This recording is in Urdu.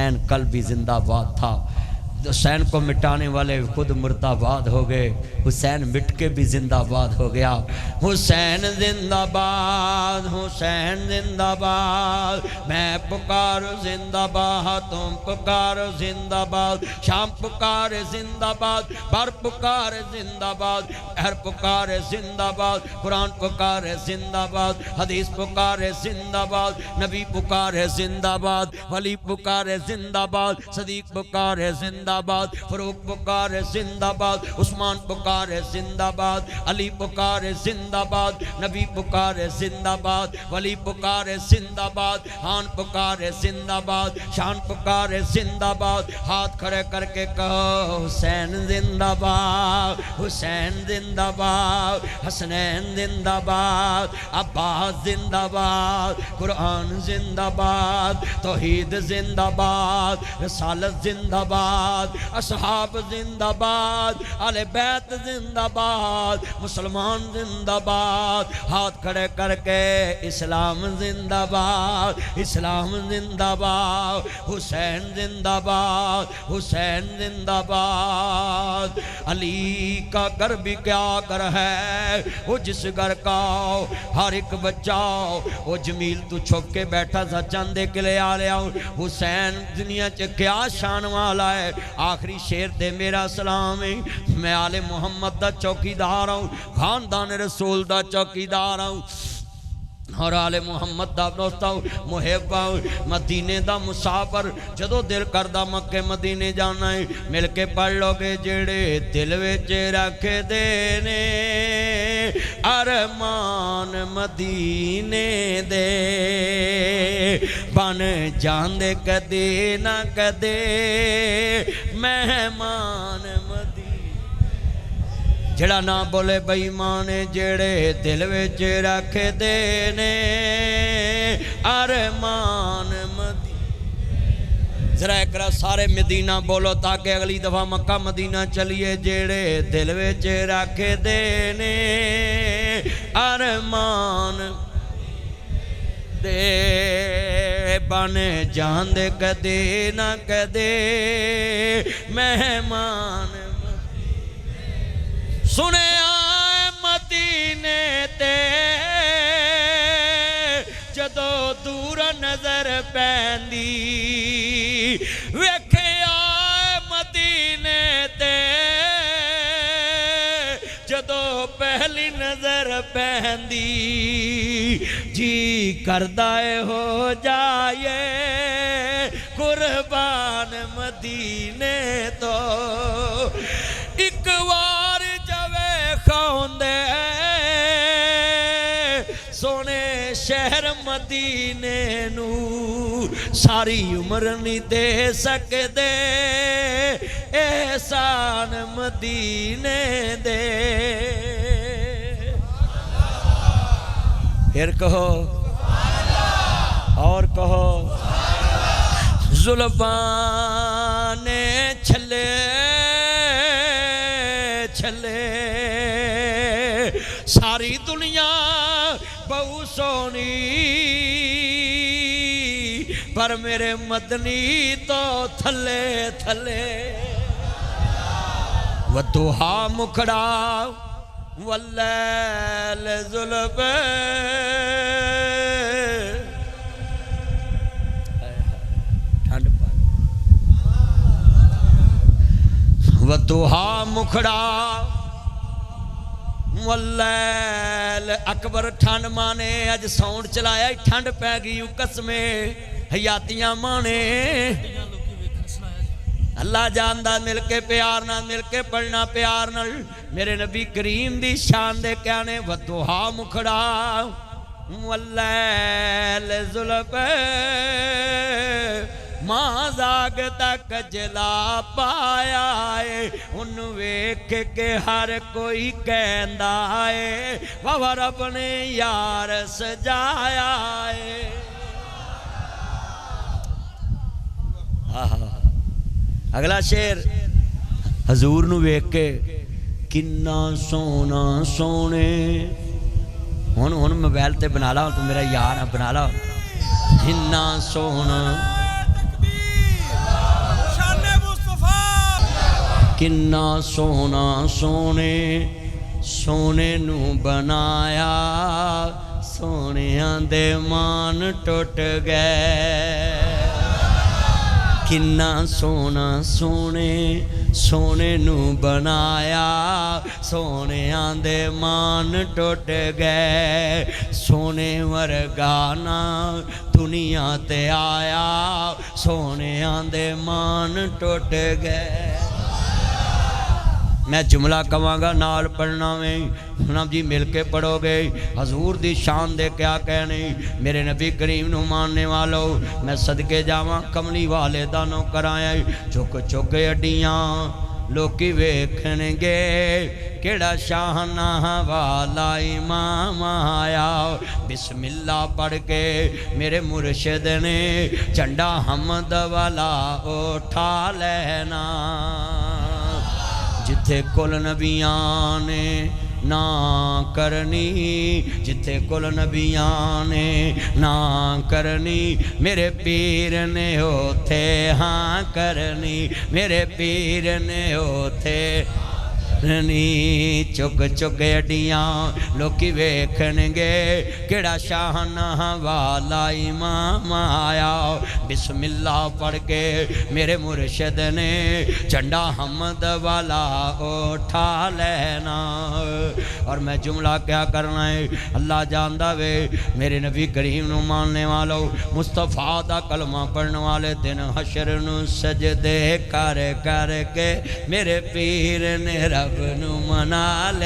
حسین کل بھی زندہ باد تھا. حسین کو مٹانے والے خود مرداباد ہو گئے. حسین مٹ کے بھی زندہ باد ہو گیا. حسین زندہ باد، حسین زندہ باد، میں پکارو زندہ باد، تم پکارو زندہ باد، شام پکارے زندہ باد، بر پکارے زندہ باد، ہر پکارے زندہ باد، قرآن پکارے زندہ باد، حدیث پکارے زندہ باد، نبی پکارے زندہ باد، ولی پکارے زندہ باد، صدیق پکارے زندہ باد، فاروق پکارے زندہ باد، عثمان پکارے زندہ باد، علی پکارے زندہ باد، نبی پکارے زندہ باد، ولی پکارے زندہ باد، خان پکارے زندہ باد، شان پکارے زندہ باد. ہاتھ کھڑے کر کے کہو حسین زندہ باد، حسین زندہ باد، حسنین زندہ باد، عباس زندہ باد، قرآن زندہ باد، توحید زندہ باد، رسالت زندہ باد، اصحاب زندہ باد، اہل بیت زندہ باد، مسلمان زندہ باد. ہاتھ کھڑے کر کے اسلام زندہ باد، اسلام زندہ باد، حسین زندہ باد، حسین زندہ باد. علی کا گھر بھی کیا گھر ہے، وہ جس گھر کا ہر ایک بچہ وہ جمیل تو چھپ کے بیٹھا تھا چاندے کے لے آ لیا. حسین دنیا چ کیا شان والا ہے. آخری شیر دے میرا سلام ہے. میں آل محمد دا چوکیدار ہوں، خاندان رسول دا چوکیدار ہوں، اور آل محمد دا دوستا ہوں، محبہ ہوں، مدینے دا مسافر. جدو دل کردہ مکے مدینے جانا ہے مل کے پڑھ لو گے. جڑے دل وچ رکھ دینے ارمان مدینے دے، بن جاندے کدے نہ کدے مہمان مدینے. جڑا نہ بولے بے ایمان، جڑے دل وچ رکھ دینے ارمان مدینے. ذرا اقرا سارے مدینہ بولو تاکہ اگلی دفعہ مکہ مدینہ چلیے. جڑے دل وچ رکھ دینے ارمان دے، بن جاندے کدے نہ کدے مہمان. سنے آئے مدینے تے جدو دور نظر پیندی، ویکھے آئے مدینے تے جدو پہلی نظر پیندی. جی کردائے ہو جائے قربان مدینے تو. ایک وار خوندے سونے شہر مدینے نو، ساری عمر نہیں دے سکدے احسان مدینے دے. پھر کہو اور کہو زلفان چھلے چھلے ساری دنیا بہو سونی، پر میرے مدنی تو تھلے تھلے. والضحیٰ مکھڑا واللیل ظلم، ٹھنڈ پڑ. والضحیٰ مکھڑا واللیل اکبر. ٹھنڈ مانے اج ساؤنڈ چلایا ٹھنڈ پہ گئی قسمیں حیاتیاں مانے. اللہ جاندہ مل کے پیار نہ مل کے پڑھنا پیار نہ. میرے نبی کریم دی شان دے کہنے والضحیٰ مکھڑا واللیل ظلم، ماں زاگ تک جلا پایا ہے ان ویکھ کے ہر کوئی کہندا ہے واہ رب نے یار سجایا ہے. اگلا شعر حضور نو ویکھ کے کنا سونا سونے. ہن موبائل تے بنا لا تو میرا یار بنا لا. کنا سونا کنا سونا سونے سونے نو بنایا سونیاں دے مان ٹوٹ گئے کنا سونا سونے سونے نو بنایا سونیاں دے مان ٹوٹ گئے سونے ورگانا دنیا تے آیا سونیاں دے مان ٹوٹ گئے میں جملہ کہاں گا نال پڑھنا میں جناب جی مل کے پڑھو گے حضور دی شان دے کیا کہنے میرے نبی کریم نو ماننے والو میں صدقے جاواں کملی والے دانوں کرائیں چک چک اڈیاں لوکی ویکھن گے کیڑا شاہنہ والا امام آیا بسم اللہ پڑھ کے میرے مرشد نے جھنڈا حمد والا اٹھا لینا جتھے کل نبیاں نے نا کرنی جتھے کل نبیاں نے نا کرنی میرے پیر نے ہوتے ہاں کرنی میرے پیر نے ہوتے چک چک اڈیاں لوکی ویکھن گے کیڑا شاہنہ والا امام آیا بسم اللہ پڑھ کے میرے مرشد نے جھنڈا حمد والا اٹھا لینا اور میں جملہ کیا کرنا ہے اللہ جاندہ وے میرے نبی کریم نو ماننے والو مصطفیٰ دا کلمہ پڑھنے والے دن حشر نو سجدے کر کر کے میرے پیر نے رب نو منا لے